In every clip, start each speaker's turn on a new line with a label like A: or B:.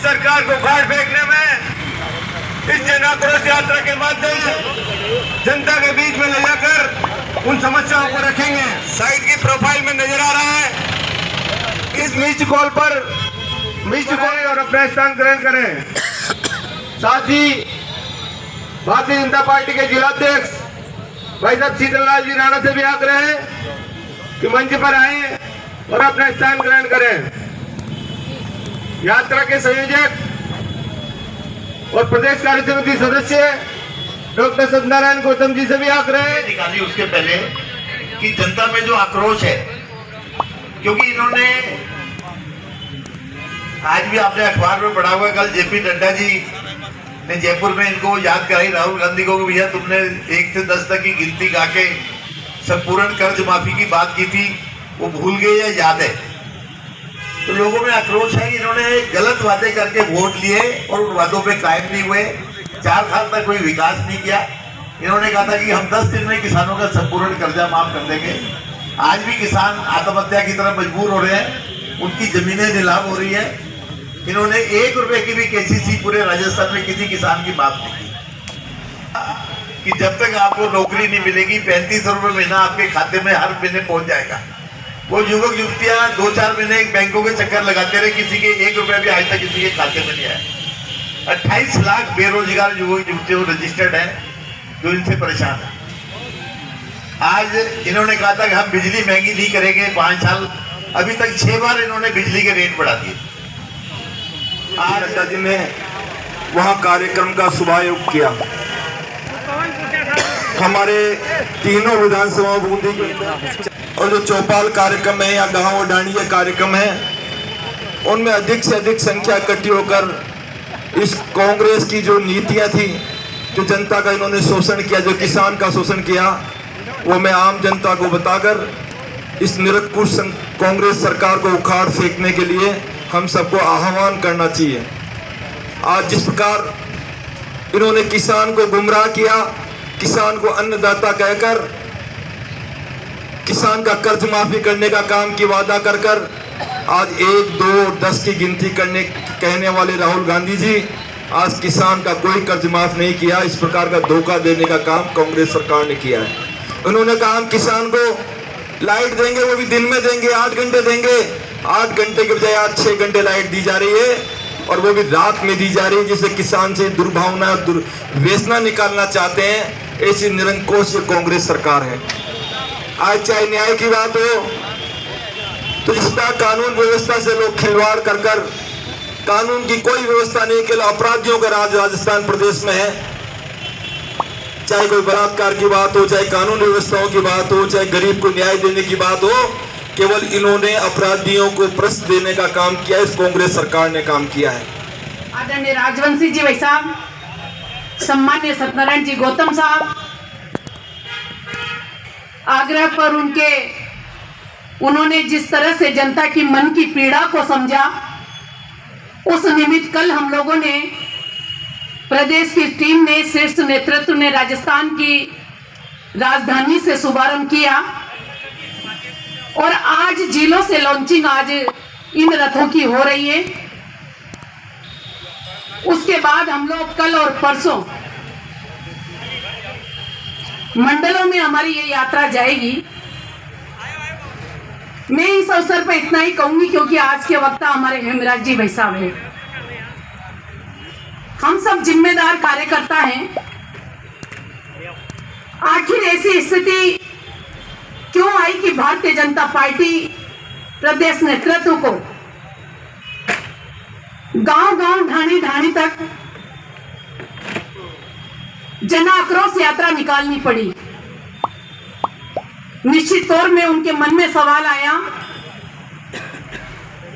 A: सरकार को उखाड़ फेंकने में इस जन आक्रोश यात्रा के माध्यम से जनता के बीच में ले जाकर उन समस्याओं को रखेंगे। साइड की प्रोफाइल में नजर आ रहा है। इस मिस्ड कॉल पर मिस्ड कॉल और अपना स्थान ग्रहण करें। साथ ही भारतीय जनता पार्टी के जिलाध्यक्ष भाई साहब शीतललाल जी राणा से भी आग्रह है कि मंच पर आए और अपना स्थान ग्रहण करें। यात्रा के संयोजक और प्रदेश कार्य समिति सदस्य डॉक्टर सत्यनारायण गौतम जी से भी आग्रह है।
B: निकाली उसके पहले कि जनता में जो आक्रोश है, क्योंकि इन्होंने आज भी आपने अखबार में पढ़ा हुआ, कल जेपी नड्डा जी ने जयपुर में इनको याद कराई राहुल गांधी को, भैया तुमने 1 से 10 तक की गिनती गा के संपूर्ण कर्ज माफी की बात की थी, वो भूल गए या याद है? तो लोगों में आक्रोश है कि इन्होंने गलत वादे करके वोट लिए और उन वादों पे कायम नहीं हुए। 4 साल तक कोई विकास नहीं किया। इन्होंने कहा था कि हम 10 दिन में किसानों का संपूर्ण कर्जा माफ कर देंगे। आज भी किसान आत्महत्या की तरफ मजबूर हो रहे हैं, उनकी जमीनें नीलाम हो रही है। इन्होंने 1 रुपए की भी केसीसी पूरे राजस्थान में किसी किसान की माफ नहीं की कि जब तक आपको नौकरी नहीं मिलेगी 3500 रुपये महीना आपके खाते में हर महीने पहुंच जाएगा। वो युवक युवतियां 2-4 महीने बैंकों के चक्कर लगाते रहे, किसी के 1 रुपया भी आज तक किसी के खाते में नहीं आया। 28 लाख बेरोजगार युवक युवतियों रजिस्टर्ड हैं जो इनसे परेशान है। आज इन्होंने कहा था कि हम बिजली महंगी नहीं करेंगे 5 साल, अभी तक 6 बार इन्होंने बिजली के रेट बढ़ा दिए।
A: आज नड्डा जी ने वहां कार्यक्रम का शुभारंभ किया। हमारे तीनों विधानसभा बूंदी के और जो चौपाल कार्यक्रम है या गांव डांडिया कार्यक्रम है, उनमें अधिक से अधिक संख्या इकट्ठी होकर इस कांग्रेस की जो नीतियां थी, जो जनता का इन्होंने शोषण किया, जो किसान का शोषण किया, वो मैं आम जनता को बताकर इस निरंकुश कांग्रेस सरकार को उखाड़ फेंकने के लिए हम सबको आह्वान करना चाहिए। आज जिस प्रकार इन्होंने किसान को गुमराह किया, किसान को अन्नदाता कहकर किसान का कर्ज माफी करने का काम की वादा कर कर आज 1, 2 और 10 की गिनती करने कहने वाले राहुल गांधी जी आज किसान का कोई कर्ज माफ नहीं किया। इस प्रकार का धोखा देने का काम कांग्रेस सरकार ने किया है। उन्होंने कहा हम किसान को लाइट देंगे, वो भी दिन में देंगे, 8 घंटे देंगे। 8 घंटे के बजाय आज 6 घंटे लाइट दी जा रही है और वो भी रात में दी जा रही है, जिससे किसान से दुर्भावना व्यसना निकालना चाहते हैं। ऐसी निरंकुश कांग्रेस सरकार है। आज चाहे न्याय की बात हो तो इस तरह कानून व्यवस्था से लोग खिलवाड़ कर कर कानून की कोई व्यवस्था नहीं, केवल अपराधियों का राज राजस्थान प्रदेश में है। चाहे कोई बलात्कार की बात हो, चाहे कानून व्यवस्थाओं की बात हो, चाहे गरीब को न्याय देने की बात हो, केवल इन्होंने अपराधियों को प्रश्न देने का काम किया। इस कांग्रेस सरकार ने काम किया है।
C: आदरणीय राजवंशी जी भाई साहब, सम्मान्य सत्यनारायण जी गौतम साहब, आग्रह पर उन्होंने जिस तरह से जनता की मन की पीड़ा को समझा, उस निमित्त कल हम लोगों ने प्रदेश की टीम ने, शीर्ष नेतृत्व ने राजस्थान की राजधानी से शुभारंभ किया और आज जिलों से लॉन्चिंग आज इन रथों की हो रही है। उसके बाद हम लोग कल और परसों मंडलों में हमारी ये यात्रा जाएगी। मैं इस अवसर पर इतना ही कहूंगी क्योंकि आज के वक्ता हमारे हेमराज जी भाई साहब हैं। हम सब जिम्मेदार कार्यकर्ता हैं। आखिर ऐसी स्थिति क्यों आई कि भारतीय जनता पार्टी प्रदेश नेतृत्व को गांव-गांव, ढाणी-ढाणी तक जन आक्रोश यात्रा निकालनी पड़ी। निश्चित तौर में उनके मन में सवाल आया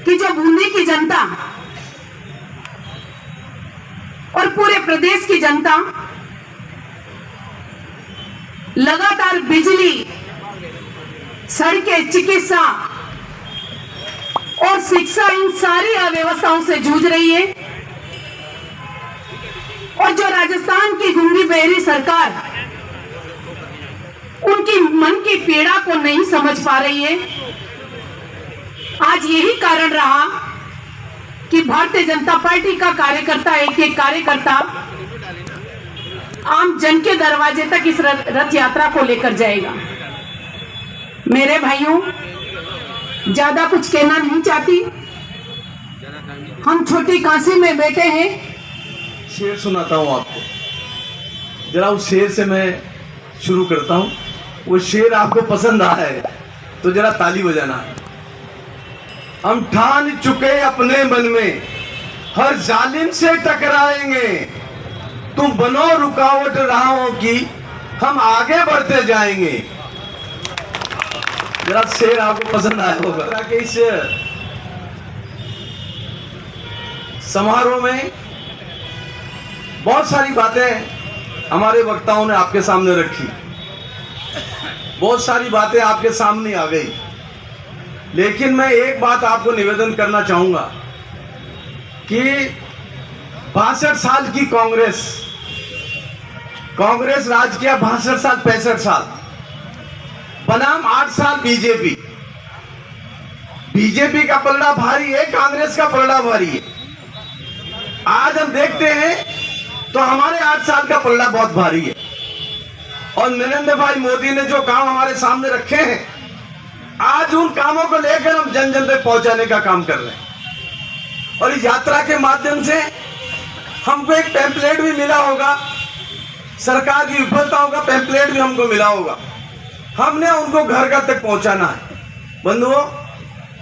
C: कि जो बूंदी की जनता और पूरे प्रदेश की जनता लगातार बिजली, सड़कें, चिकित्सा और शिक्षा, इन सारी अव्यवस्थाओं से जूझ रही है और जो राजस्थान की गूंगी बहरी सरकार उनकी मन की पीड़ा को नहीं समझ पा रही है। आज यही कारण रहा कि भारतीय जनता पार्टी का कार्यकर्ता, एक एक कार्यकर्ता आम जन के दरवाजे तक इस रथ यात्रा को लेकर जाएगा। मेरे भाइयों, ज्यादा कुछ कहना नहीं चाहती। हम छोटी काशी में बैठे हैं।
D: शेर सुनाता हूँ आपको, जरा उस शेर से मैं शुरू करता हूँ। वो शेर आपको पसंद आया है तो जरा ताली बजाना। हम ठान चुके अपने मन में हर जालिम से टकराएंगे, तुम बनो रुकावट राहों की, हम आगे बढ़ते जाएंगे। जरा शेर आपको पसंद आया होगा। कि इस समारोह में बहुत सारी बातें हमारे वक्ताओं ने आपके सामने रखी, बहुत सारी बातें आपके सामने आ गई, लेकिन मैं एक बात आपको निवेदन करना चाहूंगा कि 62 साल की कांग्रेस राज किया, 62 साल 65 साल, बनाम 8 साल बीजेपी का पलड़ा भारी है, कांग्रेस का पलड़ा भारी है। आज हम देखते हैं तो हमारे 8 साल का पलड़ा बहुत भारी है, और नरेंद्र भाई मोदी ने जो काम हमारे सामने रखे हैं, आज उन कामों को लेकर हम जन जन तक पहुंचाने का काम कर रहे हैं। और इस यात्रा के माध्यम से हमको एक टेम्पलेट भी मिला होगा, सरकार की विफलताओं का टेम्पलेट भी हमको मिला होगा। हमने उनको घर घर तक पहुंचाना है। बंधुओं,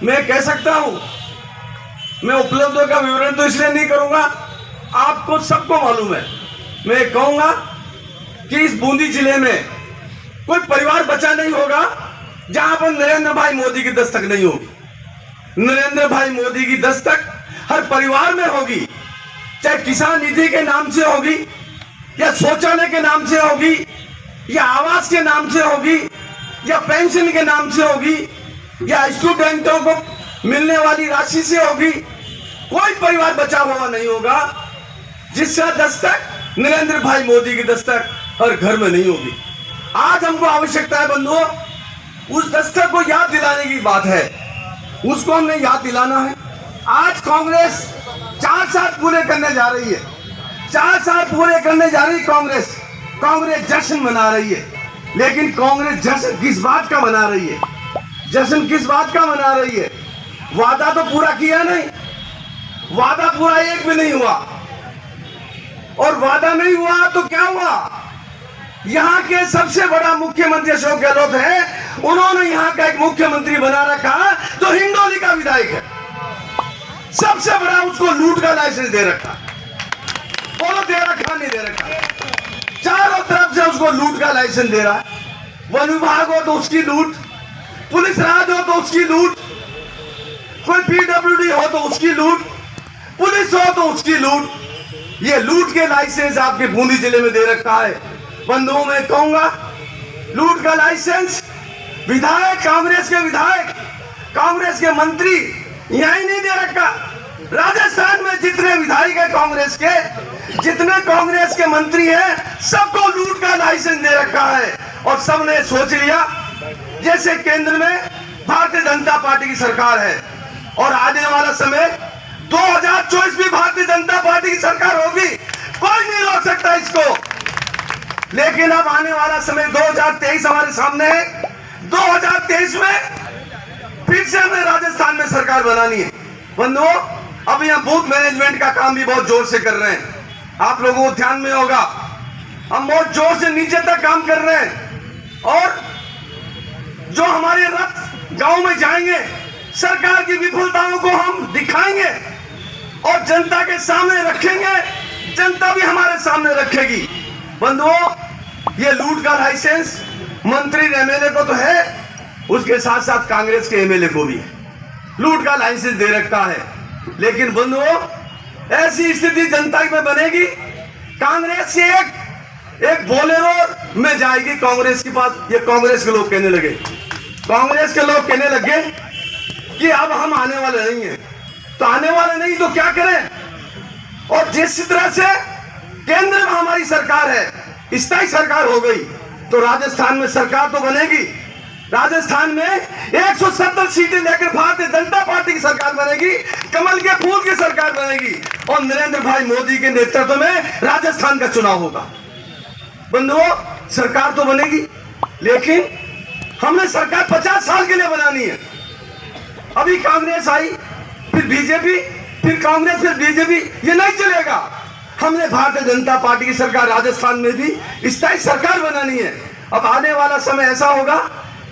D: मैं कह सकता हूं, मैं उपलब्धियों का विवरण तो इसलिए नहीं करूंगा, आपको सबको मालूम है। मैं कहूंगा कि इस बूंदी जिले में कोई परिवार बचा नहीं होगा जहां पर नरेंद्र भाई मोदी की दस्तक नहीं होगी। नरेंद्र भाई मोदी की दस्तक हर परिवार में होगी, चाहे किसान निधि के नाम से होगी, या शौचालय के नाम से होगी, या आवास के नाम से होगी, या पेंशन के नाम से होगी, या स्टूडेंटों को मिलने वाली राशि से होगी। कोई परिवार बचा हुआ नहीं होगा जिसका दस्तक नरेंद्र भाई मोदी की दस्तक हर घर में नहीं होगी। आज हमको आवश्यकता है बंधुओं, उस दस्तक को याद दिलाने की बात है, उसको हमने याद दिलाना है। आज कांग्रेस 4 साल पूरे करने जा रही है, 4 साल पूरे करने जा रही कांग्रेस जश्न मना रही है। लेकिन कांग्रेस जश्न किस बात का मना रही है? जश्न किस बात का मना रही है? वादा तो पूरा किया नहीं, वादा पूरा एक भी नहीं हुआ, और वादा नहीं हुआ तो क्या हुआ? यहाँ के सबसे बड़ा मुख्यमंत्री अशोक गहलोत है, उन्होंने यहाँ का एक मुख्यमंत्री बना रखा जो हिंडोली का विधायक है। सबसे बड़ा उसको लूट का लाइसेंस दे रखा। बोलो दे रखा नहीं दे रखा? चारों तरफ से उसको लूट का लाइसेंस दे रहा है। वन विभाग हो तो उसकी लूट, पुलिस राज हो तो उसकी लूट, कोई पीडब्ल्यूडी हो तो उसकी लूट, पुलिस हो तो उसकी लूट। ये लूट के लाइसेंस आपके बूंदी जिले में दे रखा है। बंधुओं, मैं कहूंगा, लूट का लाइसेंस विधायक, कांग्रेस के विधायक, कांग्रेस के मंत्री यही नहीं दे रखा। राजस्थान में जितने विधायक है कांग्रेस के, जितने कांग्रेस के मंत्री हैं, सबको लूट का लाइसेंस दे रखा है। और सबने सोच लिया जैसे केंद्र में भारतीय जनता पार्टी की सरकार है, और आने वाला समय 2024 भी भारतीय जनता पार्टी की सरकार होगी, कोई नहीं रोक सकता इसको। लेकिन अब आने वाला समय 2023 हमारे सामने है। 2023 में फिर से हमें राजस्थान में सरकार बनानी है। बंधुओं, अब यहाँ बूथ मैनेजमेंट का काम भी बहुत जोर से कर रहे हैं, आप लोगों को ध्यान में होगा। हम बहुत जोर से नीचे तक काम कर रहे हैं, और जो हमारे रथ गांव में जाएंगे, सरकार की विफलताओं को हम दिखाएंगे और जनता के सामने रखेंगे, जनता भी हमारे सामने रखेगी। बंधुओं, ये लूट का लाइसेंस मंत्री एमएलए को तो है, उसके साथ साथ कांग्रेस के एमएलए को भी है। लूट का लाइसेंस दे रखा है। लेकिन बंधुओं, ऐसी स्थिति जनता में बनेगी, कांग्रेस के एक बोलेरो में जाएगी कांग्रेस के पास। ये कांग्रेस के लोग कहने लगे, कांग्रेस के लोग कहने लगे कि अब हम आने वाले नहीं हैं। तो आने वाले नहीं तो क्या करें? और जिस तरह से केंद्र में हमारी सरकार है, स्थायी सरकार हो गई, तो राजस्थान में सरकार तो बनेगी। राजस्थान में 170 सीटें लेकर भारतीय जनता पार्टी की सरकार बनेगी, कमल के फूल की सरकार और नरेंद्र भाई मोदी के नेतृत्व में राजस्थान का चुनाव होगा। बंधुओं, सरकार तो बनेगी, लेकिन हमने सरकार 50 साल के लिए बनानी है। अभी कांग्रेस आई, फिर बीजेपी, फिर कांग्रेस, फिर बीजेपी, ये नहीं चलेगा। हमने भारतीय जनता पार्टी की सरकार राजस्थान में भी स्थायी सरकार बनानी है। अब आने वाला समय ऐसा होगा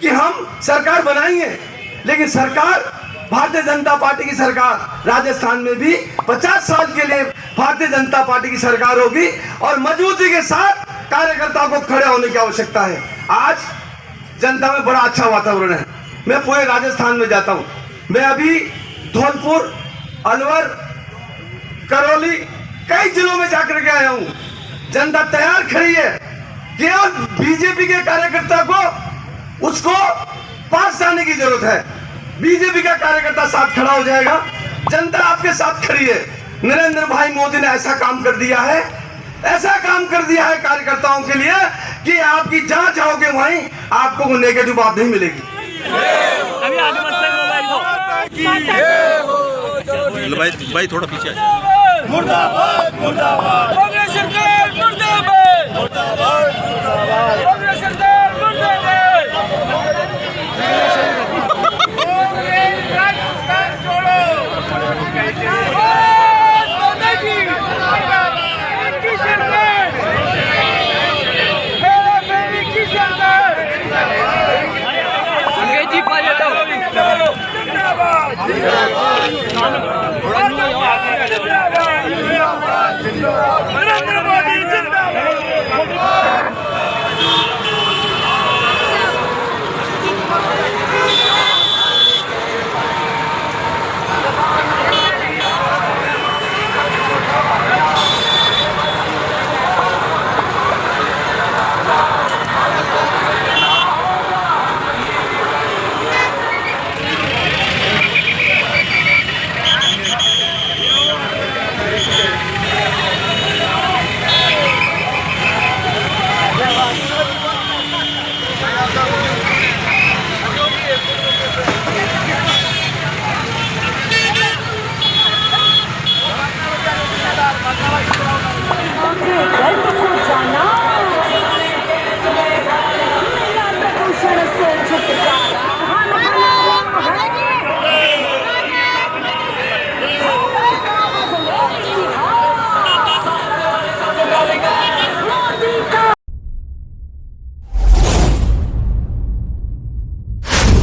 D: कि हम सरकार बनाएंगे, लेकिन सरकार भारतीय जनता पार्टी की सरकार राजस्थान में भी 50 साल के लिए भारतीय जनता पार्टी की सरकार होगी और मजबूती के साथ कार्यकर्ताओं को खड़े होने की आवश्यकता है। आज जनता में बड़ा अच्छा वातावरण है। मैं पूरे राजस्थान में जाता हूं। मैं अभी धौलपुर, अलवर, करौली, कई जिलों में जाकर के आया हूं। जनता तैयार खड़ी है। केवल बीजेपी के कार्यकर्ता को उसको पास जाने की जरूरत है। बीजेपी का कार्यकर्ता साथ खड़ा हो जाएगा। जनता आपके साथ खड़ी है। नरेंद्र भाई मोदी ने ऐसा काम कर दिया है, ऐसा काम कर दिया है कार्यकर्ताओं के लिए कि आपकी जहां जाओगे वहीं आपको नेगेटिव बात नहीं मिलेगी।
E: अभी आगे बढ़ते भाई थोड़ा पीछे
F: मुर्दाबाद मुर्दाबाद कांग्रेस सरकार मुर्दाबाद मुर्दाबाद मुर्दाबाद